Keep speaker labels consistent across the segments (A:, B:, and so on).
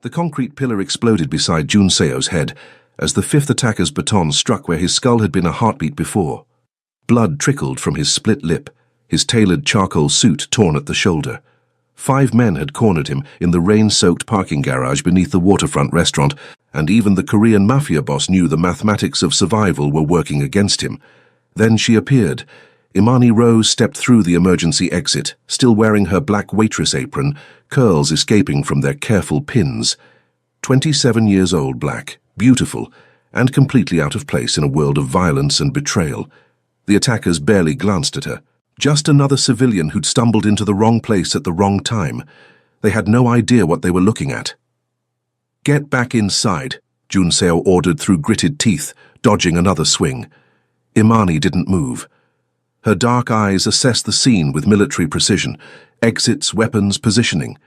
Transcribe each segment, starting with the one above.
A: The concrete pillar exploded beside Jun Seo's head as the fifth attacker's baton struck where his skull had been a heartbeat before. Blood trickled from his split lip, his tailored charcoal suit torn at the shoulder. 5 men had cornered him in the rain-soaked parking garage beneath the waterfront restaurant, and even the Korean Mafia boss knew the mathematics of survival were working against him. Then she appeared. Imani Rose stepped through the emergency exit, still wearing her black waitress apron, curls escaping from their careful pins. 27 years old, black, beautiful, and completely out of place in a world of violence and betrayal. The attackers barely glanced at her. Just another civilian who'd stumbled into the wrong place at the wrong time. They had no idea what they were looking at. "Get back inside," Jun Seo ordered through gritted teeth, dodging another swing. Imani didn't move. Her dark eyes assessed the scene with military precision. Exits, weapons, positioning.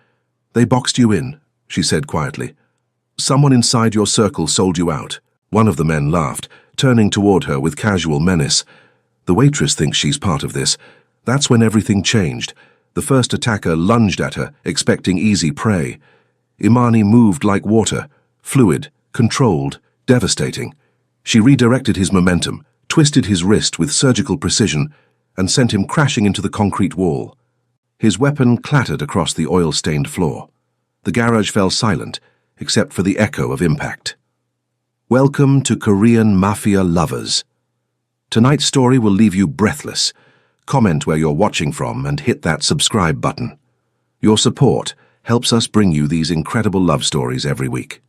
A: "They boxed you in," she said quietly. "Someone inside your circle sold you out." One of the men laughed, turning toward her with casual menace. The waitress thinks she's part of this. That's when everything changed. The first attacker lunged at her, expecting easy prey. Imani moved like water, fluid, controlled, devastating. She redirected his momentum, twisted his wrist with surgical precision, and sent him crashing into the concrete wall. His weapon clattered across the oil-stained floor. The garage fell silent, except for the echo of impact. Welcome to Korean Mafia lovers. Tonight's story will leave you breathless. Comment where you're watching from and hit that subscribe button. Your support helps us bring you these incredible love stories every week.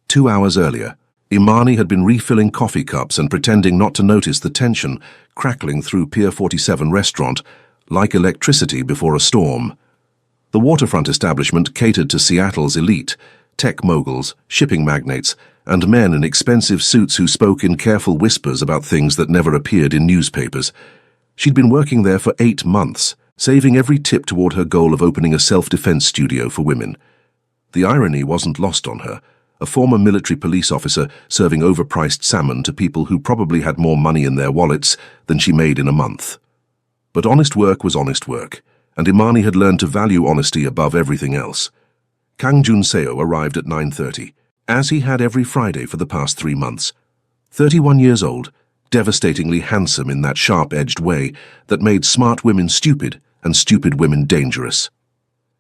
A: 2 hours earlier, Imani had been refilling coffee cups and pretending not to notice the tension crackling through Pier 47 restaurant like electricity before a storm. The waterfront establishment catered to Seattle's elite, tech moguls, shipping magnates, and men in expensive suits who spoke in careful whispers about things that never appeared in newspapers. She'd been working there for 8 months, saving every tip toward her goal of opening a self-defense studio for women. The irony wasn't lost on her. A former military police officer serving overpriced salmon to people who probably had more money in their wallets than she made in a month. But honest work was honest work, and Imani had learned to value honesty above everything else. Kang Jun Seo arrived at 9:30, as he had every Friday for the past 3 months. 31 years old, devastatingly handsome in that sharp-edged way that made smart women stupid and stupid women dangerous.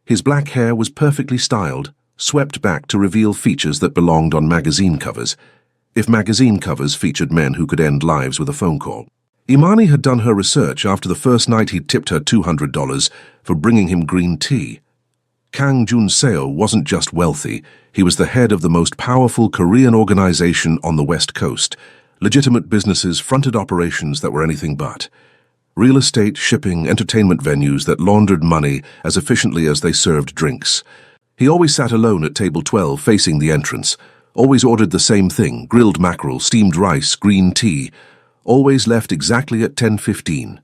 A: His black hair was perfectly styled, swept back to reveal features that belonged on magazine covers, if magazine covers featured men who could end lives with a phone call. Imani had done her research after the first night he'd tipped her $200 for bringing him green tea. Kang Jun Seo wasn't just wealthy, he was the head of the most powerful Korean organization on the West Coast. Legitimate businesses fronted operations that were anything but. Real estate, shipping, entertainment venues that laundered money as efficiently as they served drinks. He always sat alone at table 12 facing the entrance, always ordered the same thing, grilled mackerel, steamed rice, green tea, always left exactly at 10:15.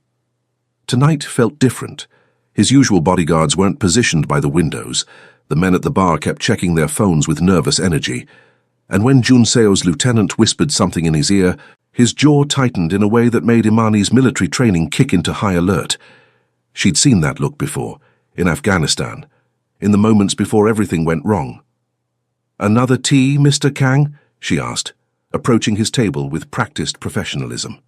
A: Tonight felt different. His usual bodyguards weren't positioned by the windows. The men at the bar kept checking their phones with nervous energy. And when Jun Seo's lieutenant whispered something in his ear, his jaw tightened in a way that made Imani's military training kick into high alert. She'd seen that look before, in Afghanistan, in the moments before everything went wrong. "Another tea, Mr. Kang?" she asked, approaching his table with practiced professionalism.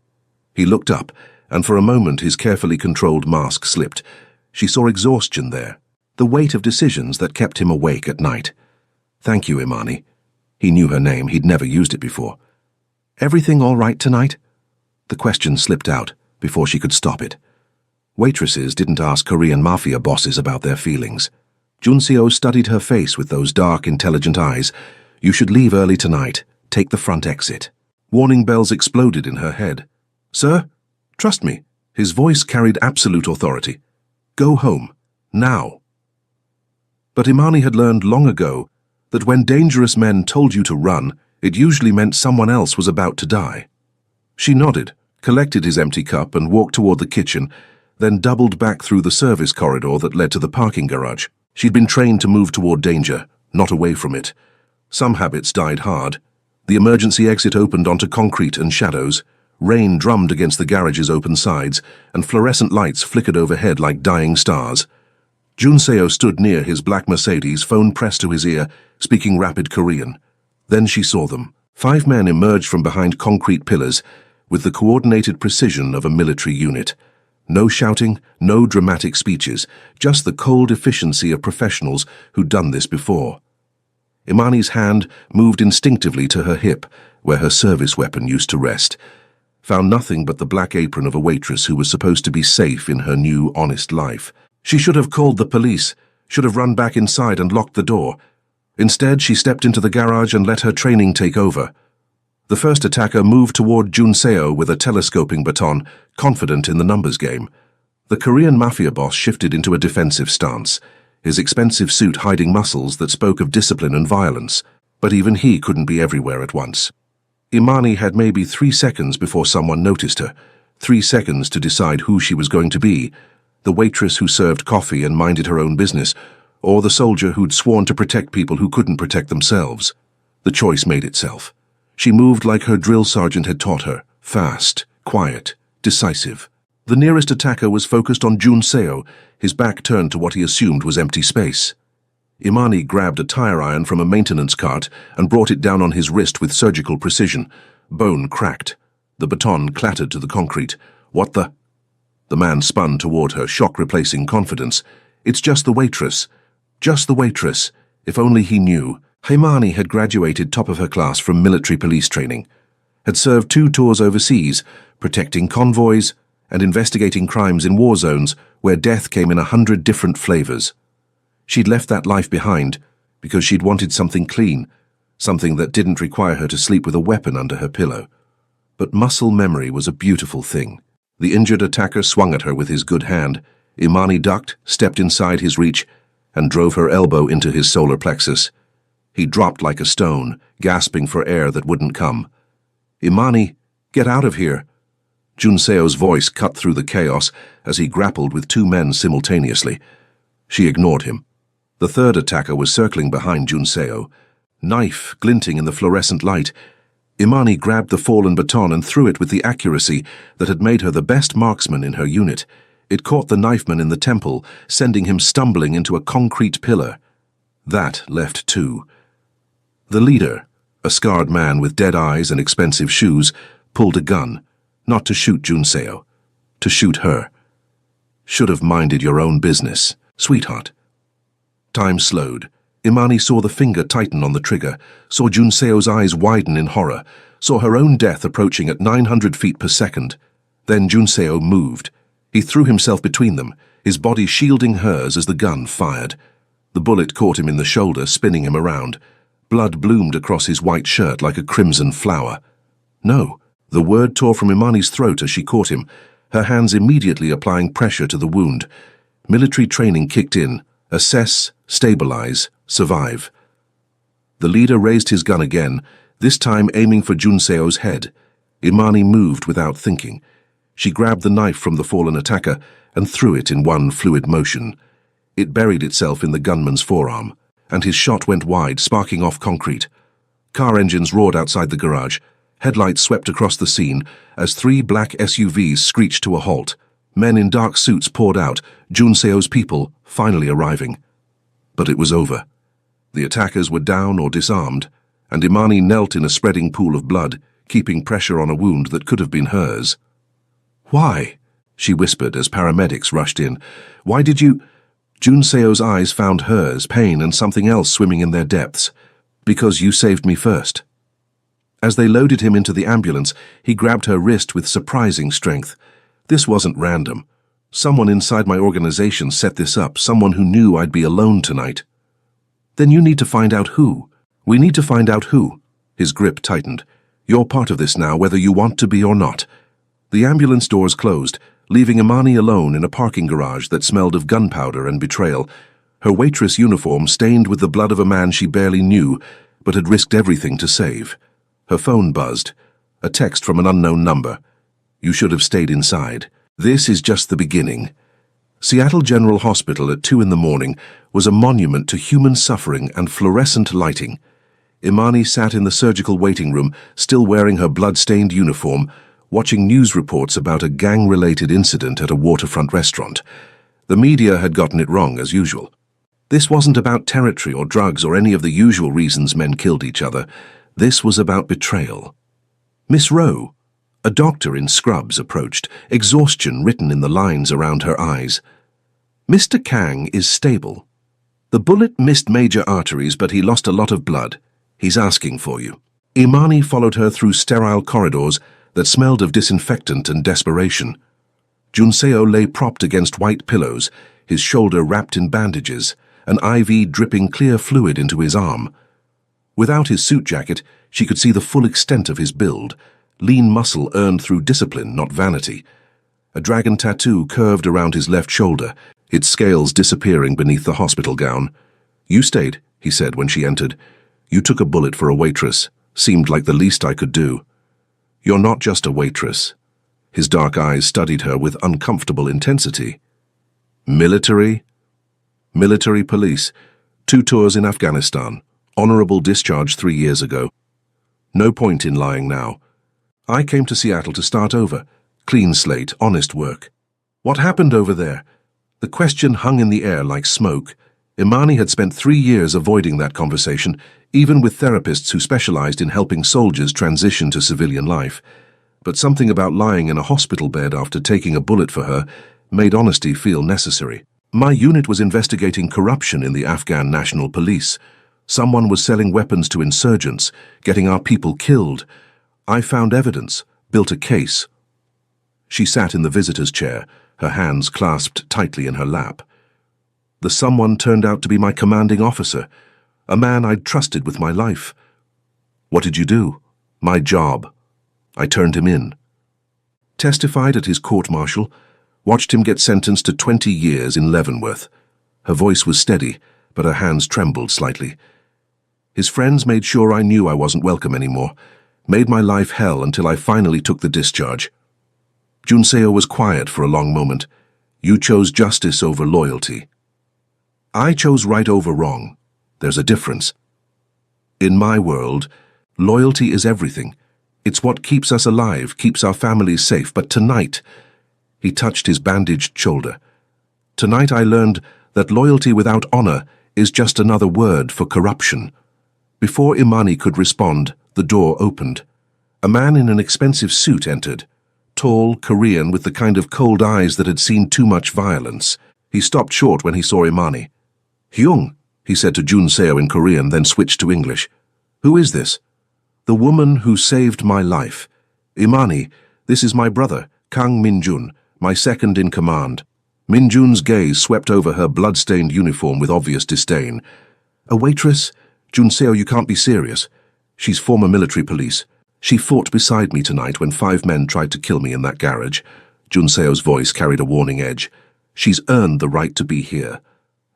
A: He looked up, and for a moment his carefully controlled mask slipped. She saw exhaustion there, the weight of decisions that kept him awake at night. "Thank you, Imani." He knew her name, he'd never used it before. "Everything all right tonight?" The question slipped out before she could stop it. Waitresses didn't ask Korean Mafia bosses about their feelings. Jun Seo studied her face with those dark, intelligent eyes. "You should leave early tonight. Take the front exit." Warning bells exploded in her head. "Sir, trust me." His voice carried absolute authority. "Go home. Now." But Imani had learned long ago that when dangerous men told you to run, it usually meant someone else was about to die. She nodded, collected his empty cup and walked toward the kitchen, then doubled back through the service corridor that led to the parking garage. She'd been trained to move toward danger, not away from it. Some habits died hard. The emergency exit opened onto concrete and shadows. Rain drummed against the garage's open sides, and fluorescent lights flickered overhead like dying stars. Junseo stood near his black Mercedes, phone pressed to his ear, speaking rapid Korean. Then she saw them. 5 men emerged from behind concrete pillars with the coordinated precision of a military unit. No shouting, no dramatic speeches, just the cold efficiency of professionals who'd done this before. Imani's hand moved instinctively to her hip, where her service weapon used to rest. Found nothing but the black apron of a waitress who was supposed to be safe in her new, honest life. She should have called the police, should have run back inside and locked the door. Instead, she stepped into the garage and let her training take over. The first attacker moved toward Junseo with a telescoping baton, confident in the numbers game. The Korean Mafia boss shifted into a defensive stance, his expensive suit hiding muscles that spoke of discipline and violence. But even he couldn't be everywhere at once. Imani had maybe 3 seconds before someone noticed her, 3 seconds to decide who she was going to be, the waitress who served coffee and minded her own business, or the soldier who'd sworn to protect people who couldn't protect themselves. The choice made itself. She moved like her drill sergeant had taught her, fast, quiet, decisive. The nearest attacker was focused on Junseo, his back turned to what he assumed was empty space. Imani grabbed a tire iron from a maintenance cart and brought it down on his wrist with surgical precision. Bone cracked. The baton clattered to the concrete. What the? The man spun toward her, shock replacing confidence. It's just the waitress. Just the waitress. If only he knew. Imani had graduated top of her class from military police training. Had served 2 tours overseas, protecting convoys and investigating crimes in war zones where death came in 100 different flavors. She'd left that life behind because she'd wanted something clean, something that didn't require her to sleep with a weapon under her pillow. But muscle memory was a beautiful thing. The injured attacker swung at her with his good hand. Imani ducked, stepped inside his reach, and drove her elbow into his solar plexus. He dropped like a stone, gasping for air that wouldn't come. Imani, get out of here. Junseo's voice cut through the chaos as he grappled with 2 men simultaneously. She ignored him. The third attacker was circling behind Junseo, knife glinting in the fluorescent light. Imani grabbed the fallen baton and threw it with the accuracy that had made her the best marksman in her unit. It caught the knifeman in the temple, sending him stumbling into a concrete pillar. That left 2. The leader, a scarred man with dead eyes and expensive shoes, pulled a gun, not to shoot Junseo, to shoot her. Should have minded your own business, sweetheart. Time slowed. Imani saw the finger tighten on the trigger, saw Junseo's eyes widen in horror, saw her own death approaching at 900 feet per second. Then Junseo moved. He threw himself between them, his body shielding hers as the gun fired. The bullet caught him in the shoulder, spinning him around. Blood bloomed across his white shirt like a crimson flower. No, the word tore from Imani's throat as she caught him, her hands immediately applying pressure to the wound. Military training kicked in. Assess, stabilize, survive. The leader raised his gun again, this time aiming for Junseo's head. Imani moved without thinking. She grabbed the knife from the fallen attacker and threw it in one fluid motion. It buried itself in the gunman's forearm, and his shot went wide, sparking off concrete. Car engines roared outside the garage. Headlights swept across the scene as 3 black SUVs screeched to a halt. Men in dark suits poured out, Junseo's people finally arriving. But it was over. The attackers were down or disarmed, and Imani knelt in a spreading pool of blood, keeping pressure on a wound that could have been hers. "Why?" she whispered as paramedics rushed in. "Why did you—" Junseo's eyes found hers, pain and something else swimming in their depths. "Because you saved me first." As they loaded him into the ambulance, he grabbed her wrist with surprising strength. This wasn't random. Someone inside my organization set this up, someone who knew I'd be alone tonight. "Then you need to find out who. We need to find out who." His grip tightened. "You're part of this now, whether you want to be or not." The ambulance doors closed, leaving Imani alone in a parking garage that smelled of gunpowder and betrayal, her waitress uniform stained with the blood of a man she barely knew, but had risked everything to save. Her phone buzzed. A text from an unknown number. "You should have stayed inside. This is just the beginning." Seattle General Hospital at 2 in the morning was a monument to human suffering and fluorescent lighting. Imani sat in the surgical waiting room, still wearing her blood-stained uniform, watching news reports about a gang-related incident at a waterfront restaurant. The media had gotten it wrong as usual. This wasn't about territory or drugs or any of the usual reasons men killed each other. This was about betrayal. Miss Rowe, a doctor in scrubs, approached, exhaustion written in the lines around her eyes. Mr. Kang is stable. The bullet missed major arteries, but he lost a lot of blood. He's asking for you. Imani followed her through sterile corridors that smelled of disinfectant and desperation. Junseo lay propped against white pillows, his shoulder wrapped in bandages, an IV dripping clear fluid into his arm. Without his suit jacket, she could see the full extent of his build, lean muscle earned through discipline, not vanity. A dragon tattoo curved around his left shoulder, its scales disappearing beneath the hospital gown. "You stayed," he said when she entered. "You took a bullet for a waitress. Seemed like the least I could do." "You're not just a waitress." His dark eyes studied her with uncomfortable intensity. "Military?" "Military police. 2 tours in Afghanistan. Honorable discharge 3 years ago. No point in lying now. I came to Seattle to start over. Clean slate, honest work." "What happened over there?" The question hung in the air like smoke. Imani had spent 3 years avoiding that conversation, even with therapists who specialized in helping soldiers transition to civilian life. But something about lying in a hospital bed after taking a bullet for her made honesty feel necessary. "My unit was investigating corruption in the Afghan National Police. Someone was selling weapons to insurgents, getting our people killed. I found evidence, built a case." She sat in the visitor's chair, her hands clasped tightly in her lap. "The someone turned out to be my commanding officer, a man I'd trusted with my life." "What did you do?" "My job. I turned him in." Testified at his court-martial, watched him get sentenced to 20 years in Leavenworth. Her voice was steady, but her hands trembled slightly. "His friends made sure I knew I wasn't welcome anymore, made my life hell until I finally took the discharge." Junseo was quiet for a long moment. "You chose justice over loyalty." "I chose right over wrong. There's a difference. In my world, loyalty is everything. It's what keeps us alive, keeps our families safe. But tonight," he touched his bandaged shoulder, "tonight I learned that loyalty without honor is just another word for corruption." Before Imani could respond, the door opened. A man in an expensive suit entered. Tall, Korean, with the kind of cold eyes that had seen too much violence. He stopped short when he saw Imani. "Hyung," he said to Junseo in Korean, then switched to English. "Who is this?" "The woman who saved my life. Imani, this is my brother, Kang Minjun, my second in command." Minjun's gaze swept over her blood-stained uniform with obvious disdain. "A waitress? Junseo, you can't be serious. She's former military police. She fought beside me tonight when 5 men tried to kill me in that garage." Junseo's voice carried a warning edge. "She's earned the right to be here."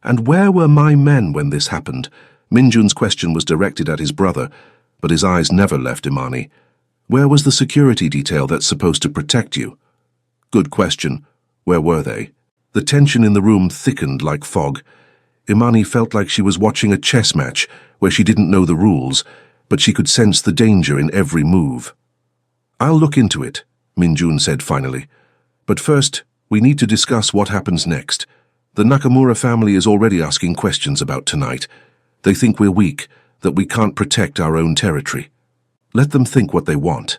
A: "And where were my men when this happened?" Minjun's question was directed at his brother, but his eyes never left Imani. "Where was the security detail that's supposed to protect you?" "Good question. Where were they?" The tension in the room thickened like fog. Imani felt like she was watching a chess match where she didn't know the rules, but she could sense the danger in every move. "I'll look into it," Minjun said finally. "But first, we need to discuss what happens next. The Nakamura family is already asking questions about tonight. They think we're weak, that we can't protect our own territory. Let them think what they want.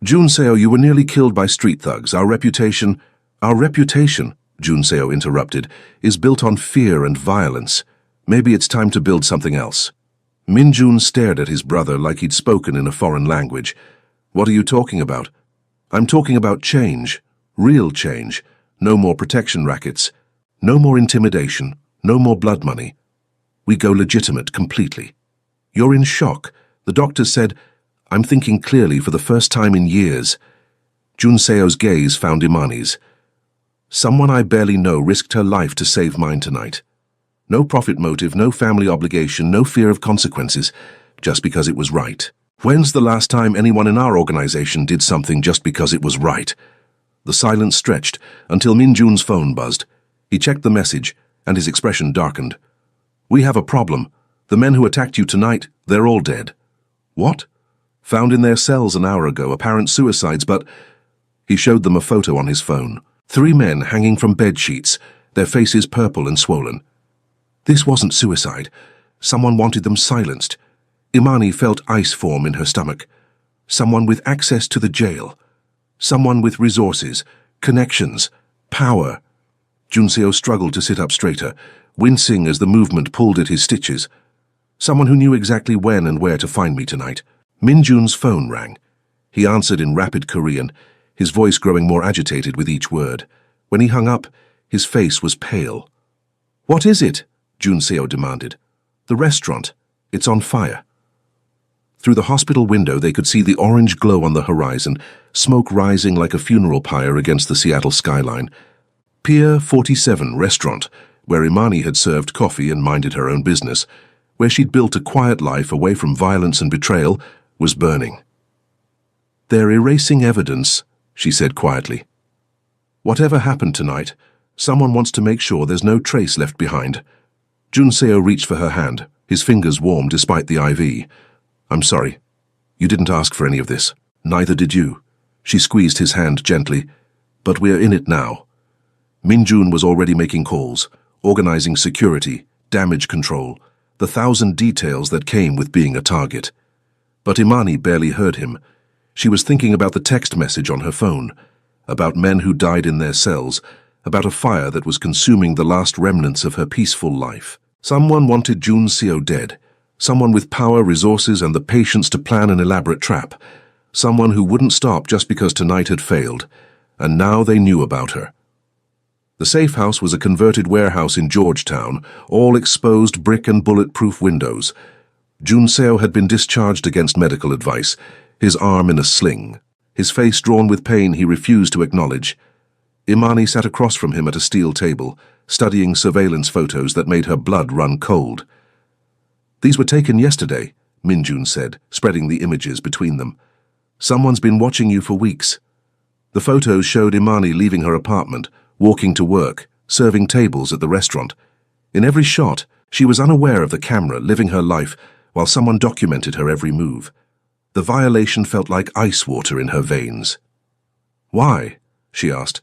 A: Junseo, you were nearly killed by street thugs. Our reputation, Junseo interrupted, is built on fear and violence. Maybe it's time to build something else." Minjun stared at his brother like he'd spoken in a foreign language. "What are you talking about?" "I'm talking about change. Real change. No more protection rackets. No more intimidation. No more blood money. We go legitimate completely." "You're in shock." The doctor said, "I'm thinking clearly for the first time in years." Junseo's gaze found Imani's. "Someone I barely know risked her life to save mine tonight. No profit motive, no family obligation, no fear of consequences, just because it was right. When's the last time anyone in our organization did something just because it was right?" The silence stretched until Minjun's phone buzzed. He checked the message, and his expression darkened. "We have a problem. The men who attacked you tonight, they're all dead." "What?" "Found in their cells an hour ago, apparent suicides, but—" He showed them a photo on his phone. 3 men hanging from bed sheets, their faces purple and swollen. This wasn't suicide. Someone wanted them silenced. Imani felt ice form in her stomach. Someone with access to the jail. Someone with resources, connections, power. Junseo struggled to sit up straighter, wincing as the movement pulled at his stitches. Someone who knew exactly when and where to find me tonight. Minjun's phone rang. He answered in rapid Korean, his voice growing more agitated with each word. When he hung up, his face was pale. "What is it?" Junseo demanded. "The restaurant. It's on fire." Through the hospital window they could see the orange glow on the horizon, smoke rising like a funeral pyre against the Seattle skyline. Pier 47 restaurant, where Imani had served coffee and minded her own business, where she'd built a quiet life away from violence and betrayal, was burning. "They're erasing evidence," she said quietly. "Whatever happened tonight, someone wants to make sure there's no trace left behind." Junseo reached for her hand, his fingers warm despite the IV. "I'm sorry. You didn't ask for any of this. Neither did you." She squeezed his hand gently. "But we're in it now." Minjun was already making calls, organizing security, damage control, the 1,000 details that came with being a target. But Imani barely heard him. She was thinking about the text message on her phone, about men who died in their cells, about a fire that was consuming the last remnants of her peaceful life. Someone wanted Junseo dead, someone with power, resources, and the patience to plan an elaborate trap, someone who wouldn't stop just because tonight had failed, and now they knew about her. The safe house was a converted warehouse in Georgetown, all exposed brick and bulletproof windows. Junseo had been discharged against medical advice, his arm in a sling. His face drawn with pain he refused to acknowledge. Imani sat across from him at a steel table, studying surveillance photos that made her blood run cold. "These were taken yesterday," Minjun said, spreading the images between them. "Someone's been watching you for weeks." The photos showed Imani leaving her apartment, walking to work, serving tables at the restaurant. In every shot, she was unaware of the camera, living her life, while someone documented her every move. The violation felt like ice water in her veins. "Why?" she asked.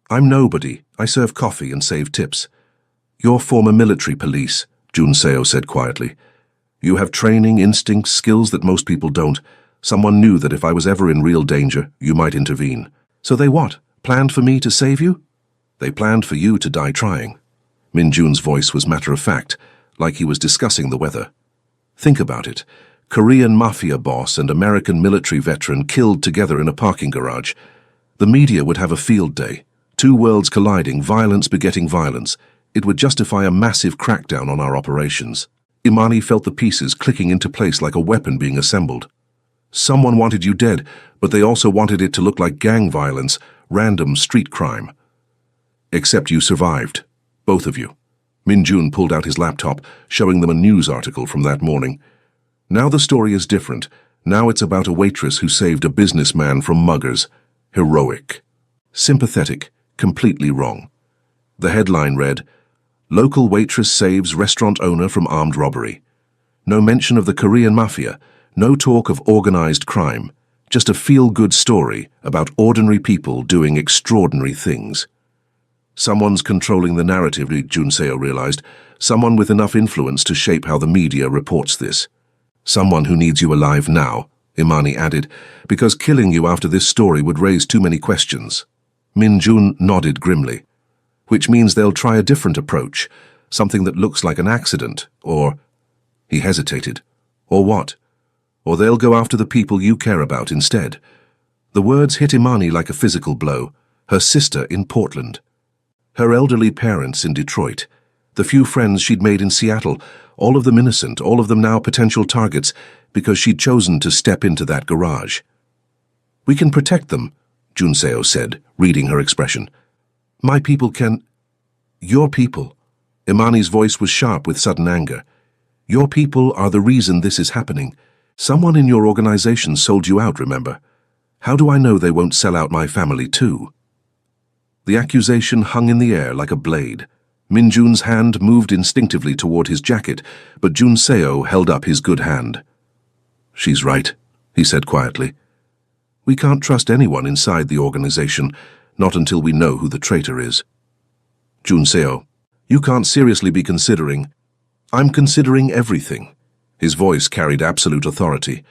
A: "I'm nobody. I serve coffee and save tips." "You're former military police," Junseo said quietly. "You have training, instincts, skills that most people don't. Someone knew that if I was ever in real danger, you might intervene. So they what? Planned for me to save you?" "They planned for you to die trying." Minjun's voice was matter-of-fact, like he was discussing the weather. "Think about it. Korean Mafia boss and American military veteran killed together in a parking garage. The media would have a field day. Two worlds colliding, violence begetting violence. It would justify a massive crackdown on our operations." Imani felt the pieces clicking into place like a weapon being assembled. "Someone wanted you dead, but they also wanted it to look like gang violence, random street crime. Except you survived. Both of you." Minjun pulled out his laptop, showing them a news article from that morning. "Now the story is different. Now it's about a waitress who saved a businessman from muggers. Heroic. Sympathetic. Completely wrong." The headline read, "Local waitress saves restaurant owner from armed robbery." No mention of the Korean Mafia, no talk of organized crime, just a feel-good story about ordinary people doing extraordinary things. Someone's controlling the narrative, Junseo realized, someone with enough influence to shape how the media reports this. "Someone who needs you alive now," Imani added, "because killing you after this story would raise too many questions." Minjun nodded grimly. "Which means they'll try a different approach, something that looks like an accident, or—" He hesitated. "Or what? Or they'll go after the people you care about instead." The words hit Imani like a physical blow. Her sister in Portland. Her elderly parents in Detroit. The few friends she'd made in Seattle, all of them innocent, all of them now potential targets, because she'd chosen to step into that garage. "We can protect them," Junseo said, reading her expression. "My people can—" "Your people." Imani's voice was sharp with sudden anger. "Your people are the reason this is happening. Someone in your organization sold you out, remember? How do I know they won't sell out my family too?" The accusation hung in the air like a blade. Minjun's hand moved instinctively toward his jacket, but Junseo held up his good hand. "She's right," he said quietly. "We can't trust anyone inside the organization, not until we know who the traitor is." Junseo, you can't seriously be considering. I'm considering everything. His voice carried absolute authority.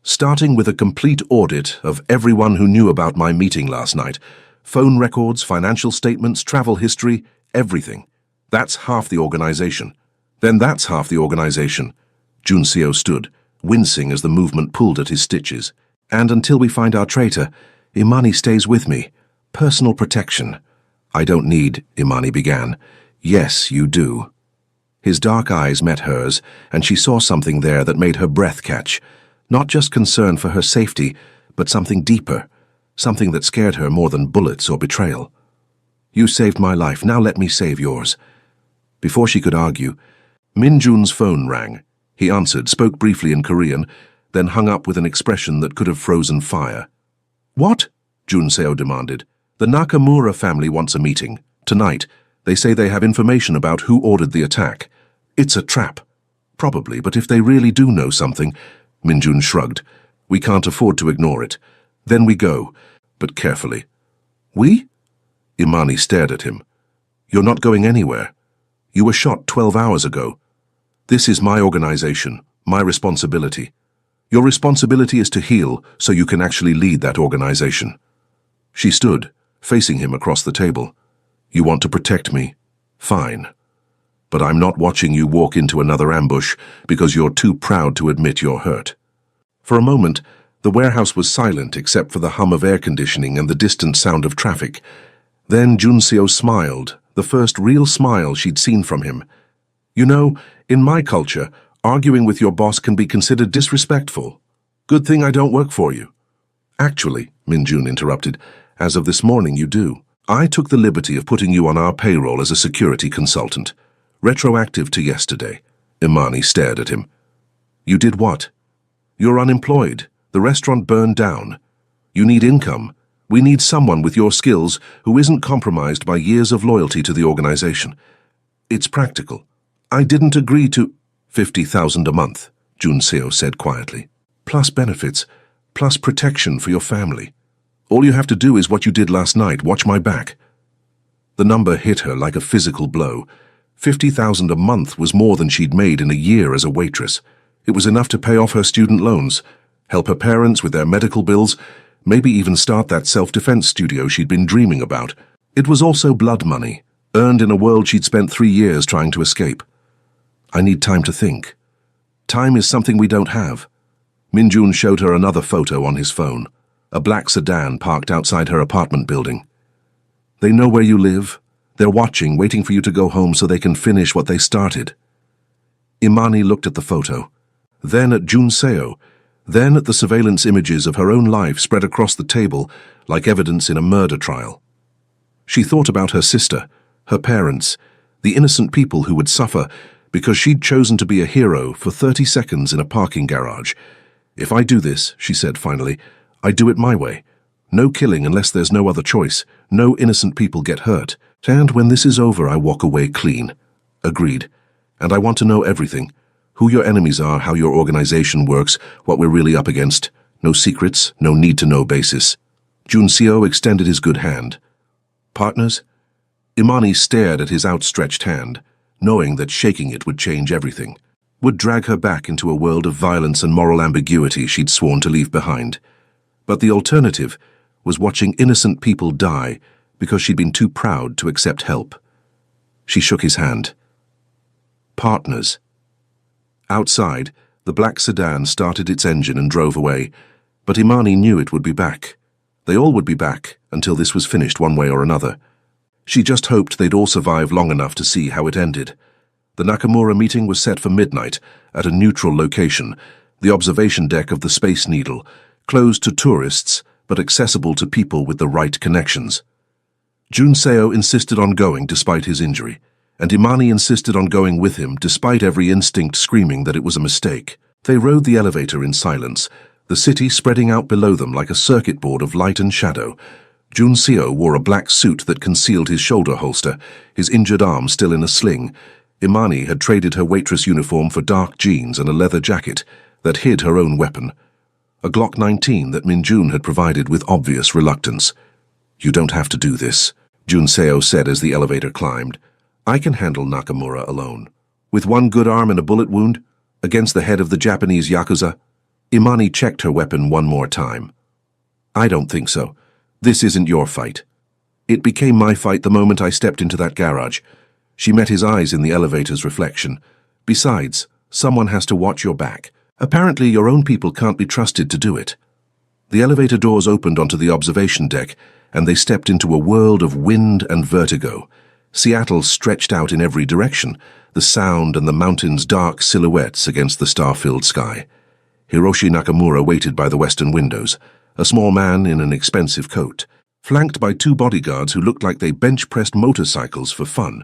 A: Starting with a complete audit of everyone who knew about my meeting last night. Phone records, financial statements, travel history, everything. That's half the organization. Then that's half the organization. Junseo stood, wincing as the movement pulled at his stitches. And until we find our traitor, Imani stays with me. Personal protection. I don't need, Imani began. Yes, you do. His dark eyes met hers, and she saw something there that made her breath catch. Not just concern for her safety, but something deeper. Something that scared her more than bullets or betrayal. You saved my life, now let me save yours. Before she could argue, Minjun's phone rang. He answered, spoke briefly in Korean, then hung up with an expression that could have frozen fire. What? Junseo demanded. The Nakamura family wants a meeting. Tonight. They say they have information about who ordered the attack. It's a trap. Probably, but if they really do know something, Minjun shrugged. We can't afford to ignore it. Then we go, but carefully. We? Imani stared at him. You're not going anywhere. You were shot 12 hours ago. This is my organization, my responsibility. Your responsibility is to heal so you can actually lead that organization. She stood, facing him across the table. You want to protect me? Fine. But I'm not watching you walk into another ambush because you're too proud to admit you're hurt. For a moment, the warehouse was silent except for the hum of air conditioning and the distant sound of traffic. Then Junseo smiled, the first real smile she'd seen from him. You know, in my culture, arguing with your boss can be considered disrespectful. Good thing I don't work for you. Actually, Minjun interrupted, as of this morning you do. I took the liberty of putting you on our payroll as a security consultant. Retroactive to yesterday. Imani stared at him. You did what? You're unemployed. The restaurant burned down. You need income. We need someone with your skills who isn't compromised by years of loyalty to the organization. It's practical. I didn't agree to 50,000 a month, Junseo said quietly. Plus benefits, plus protection for your family. All you have to do is what you did last night, watch my back. The number hit her like a physical blow. 50,000 a month was more than she'd made in a year as a waitress. It was enough to pay off her student loans, help her parents with their medical bills, maybe even start that self-defense studio she'd been dreaming about. It was also blood money, earned in a world she'd spent 3 years trying to escape. I need time to think. Time is something we don't have. Minjun showed her another photo on his phone. A black sedan parked outside her apartment building. They know where you live. They're watching, waiting for you to go home so they can finish what they started. Imani looked at the photo, then at Junseo, then at the surveillance images of her own life spread across the table like evidence in a murder trial. She thought about her sister, her parents, the innocent people who would suffer because she'd chosen to be a hero for 30 seconds in a parking garage. If I do this, she said finally, I do it my way. No killing unless there's no other choice. No innocent people get hurt. And when this is over, I walk away clean. Agreed. And I want to know everything. Who your enemies are, how your organization works, what we're really up against. No secrets, no need-to-know basis. Junseo extended his good hand. Partners? Imani stared at his outstretched hand, knowing that shaking it would change everything. Would drag her back into a world of violence and moral ambiguity she'd sworn to leave behind. But the alternative was watching innocent people die because she'd been too proud to accept help. She shook his hand. Partners. Outside, the black sedan started its engine and drove away, but Imani knew it would be back. They all would be back until this was finished one way or another. She just hoped they'd all survive long enough to see how it ended. The Nakamura meeting was set for midnight at a neutral location, the observation deck of the Space Needle, closed to tourists but accessible to people with the right connections. Junseo insisted on going despite his injury, and Imani insisted on going with him despite every instinct screaming that it was a mistake. They rode the elevator in silence, the city spreading out below them like a circuit board of light and shadow. Junseo wore a black suit that concealed his shoulder holster, his injured arm still in a sling. Imani had traded her waitress uniform for dark jeans and a leather jacket that hid her own weapon. A Glock 19 that Minjun had provided with obvious reluctance. You don't have to do this. Junseo said as the elevator climbed. I can handle Nakamura alone. With one good arm and a bullet wound, against the head of the Japanese Yakuza. Imani checked her weapon one more time. I don't think so. This isn't your fight. It became my fight the moment I stepped into that garage. She met his eyes in the elevator's reflection. Besides, someone has to watch your back. Apparently your own people can't be trusted to do it. The elevator doors opened onto the observation deck, and they stepped into a world of wind and vertigo. Seattle stretched out in every direction, the sound and the mountains dark silhouettes against the star-filled sky. Hiroshi Nakamura waited by the western windows, a small man in an expensive coat, flanked by two bodyguards who looked like they bench-pressed motorcycles for fun.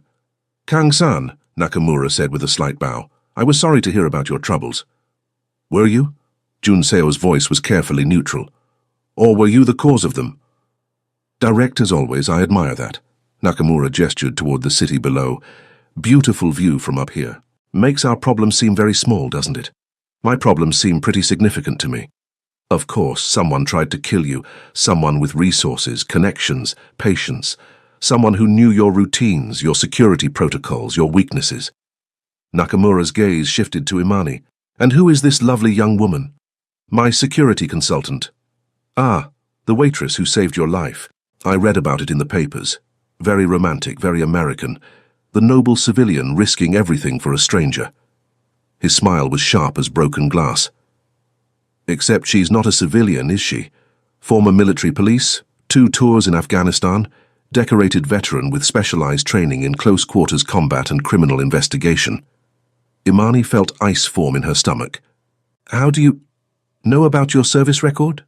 A: Kang-san, Nakamura said with a slight bow, I was sorry to hear about your troubles. Were you? Junseo's voice was carefully neutral. Or were you the cause of them? Direct as always, I admire that. Nakamura gestured toward the city below. Beautiful view from up here. Makes our problems seem very small, doesn't it? My problems seem pretty significant to me. Of course, someone tried to kill you, someone with resources, connections, patience, someone who knew your routines, your security protocols, your weaknesses. Nakamura's gaze shifted to Imani. And who is this lovely young woman? My security consultant. Ah, the waitress who saved your life. I read about it in the papers. Very romantic, very American. The noble civilian risking everything for a stranger. His smile was sharp as broken glass. Except she's not a civilian, is she? Former military police, 2 tours in Afghanistan, decorated veteran with specialized training in close-quarters combat and criminal investigation. Imani felt ice form in her stomach. How do you know about your service record?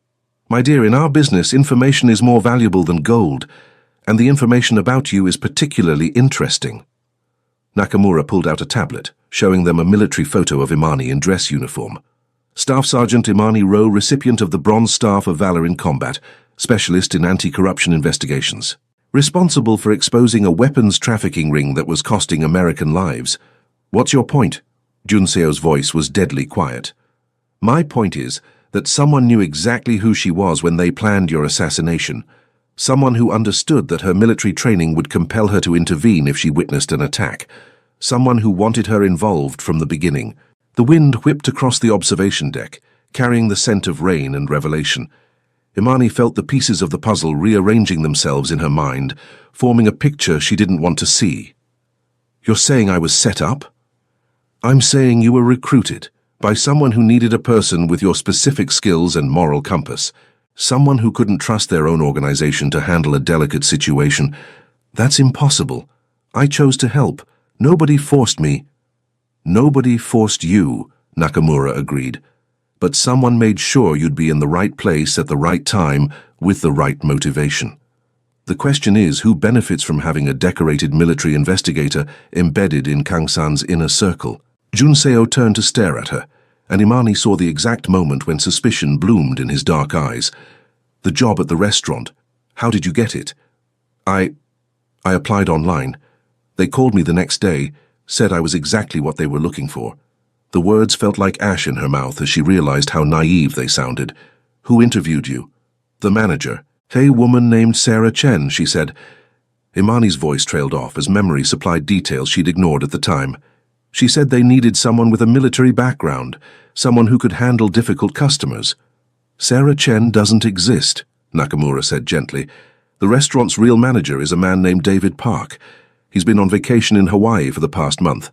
A: My dear, in our business, information is more valuable than gold, and the information about you is particularly interesting. Nakamura pulled out a tablet, showing them a military photo of Imani in dress uniform. Staff Sergeant Imani Rowe, recipient of the Bronze Star for Valor in Combat, specialist in anti-corruption investigations. Responsible for exposing a weapons trafficking ring that was costing American lives. What's your point? Junseo's voice was deadly quiet. My point is that someone knew exactly who she was when they planned your assassination. Someone who understood that her military training would compel her to intervene if she witnessed an attack. Someone who wanted her involved from the beginning. The wind whipped across the observation deck, carrying the scent of rain and revelation. Imani felt the pieces of the puzzle rearranging themselves in her mind, forming a picture she didn't want to see. You're saying I was set up? I'm saying you were recruited by someone who needed a person with your specific skills and moral compass. Someone who couldn't trust their own organization to handle a delicate situation. That's impossible. I chose to help. Nobody forced me. Nobody forced you, Nakamura agreed. But someone made sure you'd be in the right place at the right time with the right motivation. The question is, who benefits from having a decorated military investigator embedded in Kang-san's inner circle? Junseo turned to stare at her, and Imani saw the exact moment when suspicion bloomed in his dark eyes. The job at the restaurant. How did you get it? I applied online. They called me the next day, said I was exactly what they were looking for. The words felt like ash in her mouth as she realized how naive they sounded. Who interviewed you? The manager. A woman named Sarah Chen, she said. Imani's voice trailed off as memory supplied details she'd ignored at the time. She said they needed someone with a military background, someone who could handle difficult customers. Sarah Chen doesn't exist, Nakamura said gently. The restaurant's real manager is a man named David Park. He's been on vacation in Hawaii for the past month,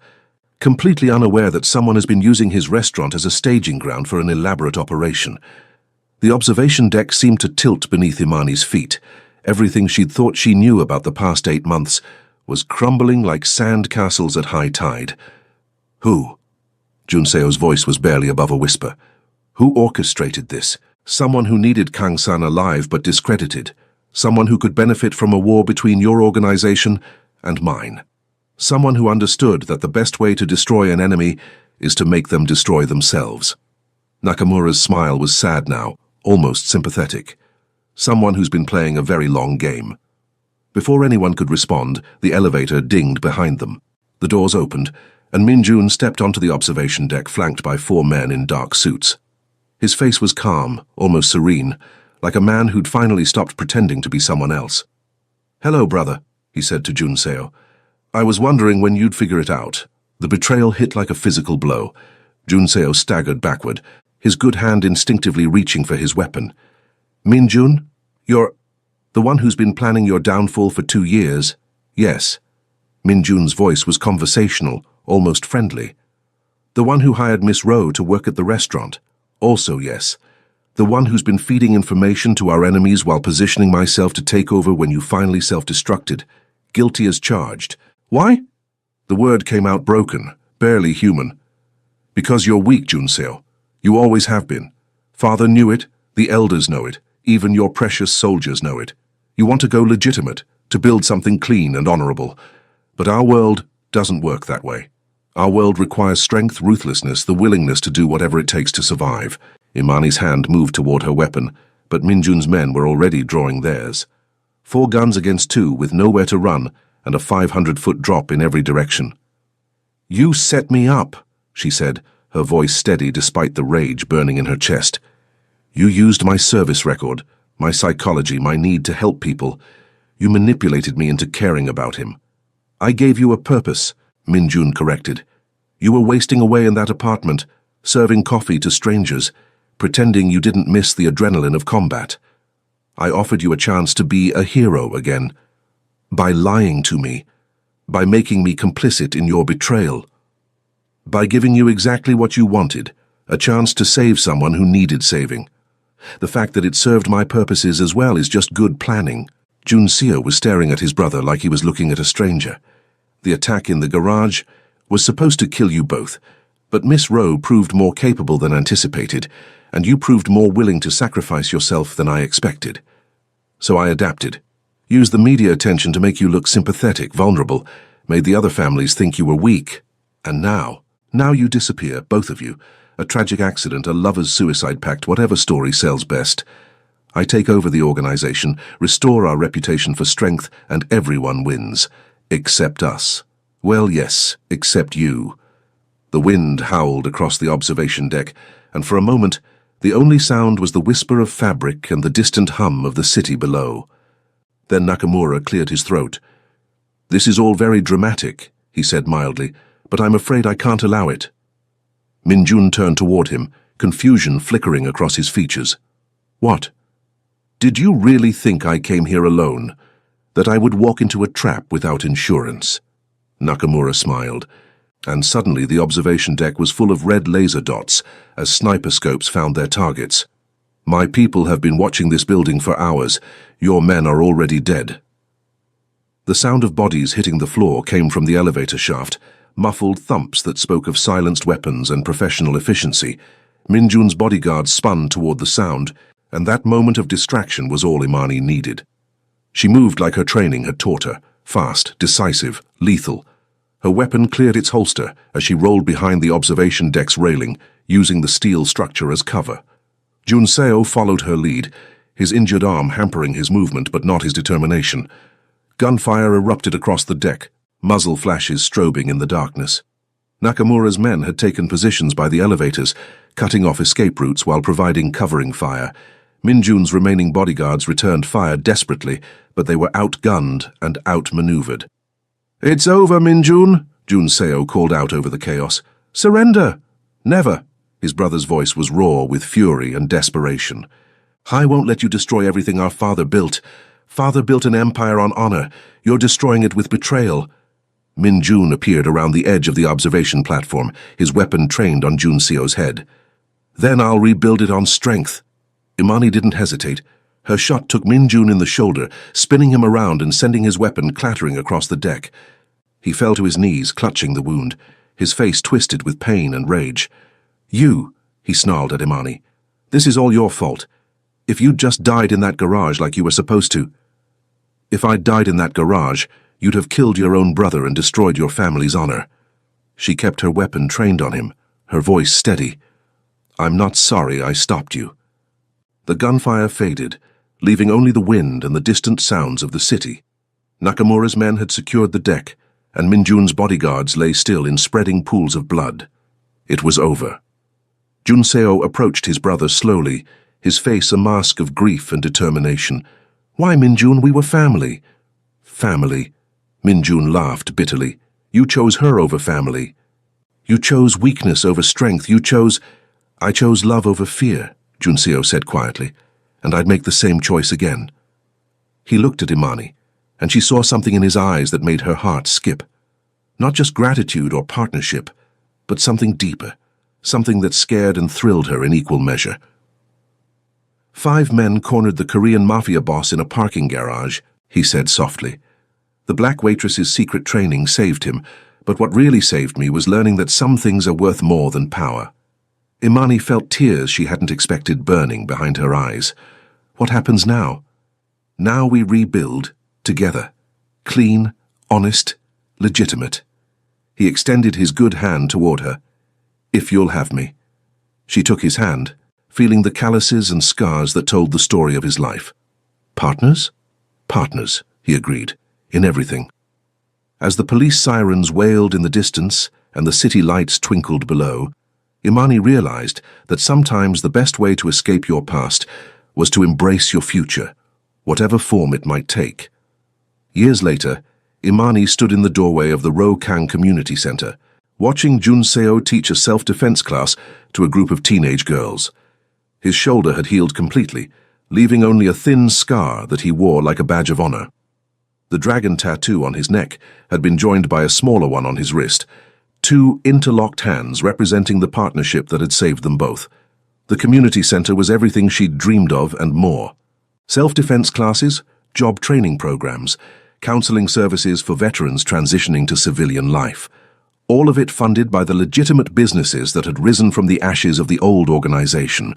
A: completely unaware that someone has been using his restaurant as a staging ground for an elaborate operation. The observation deck seemed to tilt beneath Imani's feet. Everything she'd thought she knew about the past 8 months was crumbling like sand castles at high tide. Who? Junseo's voice was barely above a whisper. Who orchestrated this? Someone who needed Kang-san alive but discredited. Someone who could benefit from a war between your organization and mine. Someone who understood that the best way to destroy an enemy is to make them destroy themselves. Nakamura's smile was sad now, almost sympathetic. Someone who's been playing a very long game. Before anyone could respond, the elevator dinged behind them. The doors opened, and Min-jun stepped onto the observation deck flanked by 4 men in dark suits. His face was calm, almost serene, like a man who'd finally stopped pretending to be someone else. Hello, brother, he said to Junseo. "I was wondering when you'd figure it out." The betrayal hit like a physical blow. Junseo staggered backward, his good hand instinctively reaching for his weapon. "Minjun, you're the one who's been planning your downfall for 2 years?" "Yes." Minjun's voice was conversational, almost friendly. "The one who hired Miss Rowe to work at the restaurant?" "Also yes." "The one who's been feeding information to our enemies while positioning myself to take over when you finally self-destructed?" "Guilty as charged." "Why?" The word came out broken, barely human. "Because you're weak, Junseo. You always have been. Father knew it, the elders know it, even your precious soldiers know it. You want to go legitimate, to build something clean and honorable. But our world doesn't work that way. Our world requires strength, ruthlessness, the willingness to do whatever it takes to survive." Imani's hand moved toward her weapon, but Minjun's men were already drawing theirs. 4 guns against 2 with nowhere to run and a 500-foot drop in every direction. "You set me up," she said, her voice steady despite the rage burning in her chest. "You used my service record, my psychology, my need to help people. You manipulated me into caring about him." "I gave you a purpose," Minjun corrected. "You were wasting away in that apartment, serving coffee to strangers, pretending you didn't miss the adrenaline of combat. I offered you a chance to be a hero again. By lying to me, by making me complicit in your betrayal, by giving you exactly what you wanted, a chance to save someone who needed saving. The fact that it served my purposes as well is just good planning." Junseo was staring at his brother like he was looking at a stranger. "The attack in the garage was supposed to kill you both, but Miss Rowe proved more capable than anticipated, and you proved more willing to sacrifice yourself than I expected. So I adapted. Used the media attention to make you look sympathetic, vulnerable, made the other families think you were weak. And now you disappear, both of you. A tragic accident, a lover's suicide pact, whatever story sells best. I take over the organization, restore our reputation for strength, and everyone wins. Except us. Well, yes, except you." The wind howled across the observation deck, and for a moment, the only sound was the whisper of fabric and the distant hum of the city below. Then Nakamura cleared his throat. "This is all very dramatic," he said mildly, "but I'm afraid I can't allow it." Minjun turned toward him, confusion flickering across his features. "What? Did you really think I came here alone? That I would walk into a trap without insurance?" Nakamura smiled, and suddenly the observation deck was full of red laser dots as sniper scopes found their targets. "My people have been watching this building for hours. Your men are already dead." The sound of bodies hitting the floor came from the elevator shaft, muffled thumps that spoke of silenced weapons and professional efficiency. Minjun's bodyguards spun toward the sound, and that moment of distraction was all Imani needed. She moved like her training had taught her, fast, decisive, lethal. Her weapon cleared its holster as she rolled behind the observation deck's railing, using the steel structure as cover. Junseo followed her lead, his injured arm hampering his movement but not his determination. Gunfire erupted across the deck, muzzle flashes strobing in the darkness. Nakamura's men had taken positions by the elevators, cutting off escape routes while providing covering fire. Minjun's remaining bodyguards returned fire desperately, but they were outgunned and outmaneuvered. "It's over, Minjun," Junseo called out over the chaos. "Surrender!" "Never!" His brother's voice was raw with fury and desperation. "I won't let you destroy everything our father built. Father built an empire on honor. You're destroying it with betrayal." Minjun appeared around the edge of the observation platform, his weapon trained on Junseo's head. "Then I'll rebuild it on strength." Imani didn't hesitate. Her shot took Minjun in the shoulder, spinning him around and sending his weapon clattering across the deck. He fell to his knees, clutching the wound, his face twisted with pain and rage. "You," he snarled at Imani. "This is all your fault. If you'd just died in that garage like you were supposed to. If I'd died in that garage, you'd have killed your own brother and destroyed your family's honor." She kept her weapon trained on him, her voice steady. "I'm not sorry I stopped you." The gunfire faded, leaving only the wind and the distant sounds of the city. Nakamura's men had secured the deck, and Minjun's bodyguards lay still in spreading pools of blood. It was over. Junseo approached his brother slowly, his face a mask of grief and determination. "Why, Minjun, we were family." "Family," Minjun laughed bitterly. You chose her over family. You chose weakness over strength. I chose love over fear, Junseo said quietly, and I'd make the same choice again. He looked at Imani, and she saw something in his eyes that made her heart skip. Not just gratitude or partnership, but something deeper, something that scared and thrilled her in equal measure. 5 men cornered the Korean Mafia boss in a parking garage, he said softly. The black waitress's secret training saved him, but what really saved me was learning that some things are worth more than power. Imani felt tears she hadn't expected burning behind her eyes. What happens now? Now we rebuild, together. Clean, honest, legitimate. He extended his good hand toward her. If you'll have me. She took his hand, feeling the calluses and scars that told the story of his life. Partners? Partners, he agreed, in everything. As the police sirens wailed in the distance and the city lights twinkled below, Imani realized that sometimes the best way to escape your past was to embrace your future, whatever form it might take. Years later, Imani stood in the doorway of the Rokang Community Center, watching Junseo teach a self-defense class to a group of teenage girls. His shoulder had healed completely, leaving only a thin scar that he wore like a badge of honor. The dragon tattoo on his neck had been joined by a smaller one on his wrist, 2 interlocked hands representing the partnership that had saved them both. The community center was everything she'd dreamed of and more. Self-defense classes, job training programs, counseling services for veterans transitioning to civilian life. All of it funded by the legitimate businesses that had risen from the ashes of the old organization.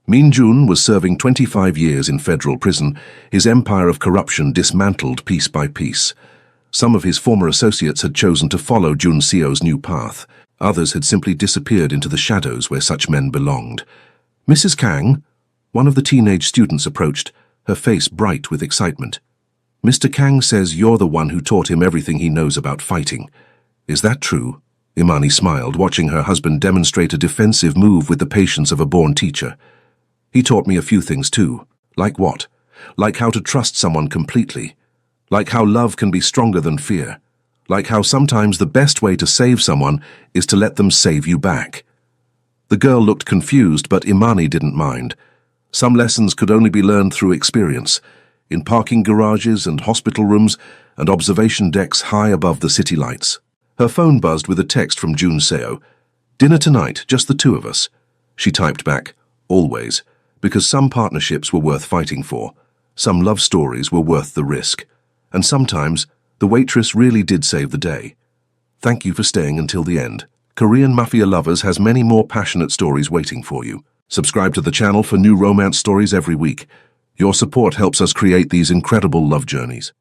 A: Minjun was serving 25 years in federal prison, his empire of corruption dismantled piece by piece. Some of his former associates had chosen to follow Junseo's new path. Others had simply disappeared into the shadows where such men belonged. Mrs. Kang, one of the teenage students approached, her face bright with excitement. Mr. Kang says you're the one who taught him everything he knows about fighting. Is that true? Imani smiled, watching her husband demonstrate a defensive move with the patience of a born teacher. He taught me a few things too. Like what? Like how to trust someone completely. Like how love can be stronger than fear. Like how sometimes the best way to save someone is to let them save you back. The girl looked confused, but Imani didn't mind. Some lessons could only be learned through experience, in parking garages and hospital rooms and observation decks high above the city lights. Her phone buzzed with a text from Junseo. Dinner tonight, just the 2 of us. She typed back, always, because some partnerships were worth fighting for, some love stories were worth the risk, and sometimes the waitress really did save the day. Thank you for staying until the end. Korean Mafia Lovers has many more passionate stories waiting for you. Subscribe to the channel for new romance stories every week. Your support helps us create these incredible love journeys.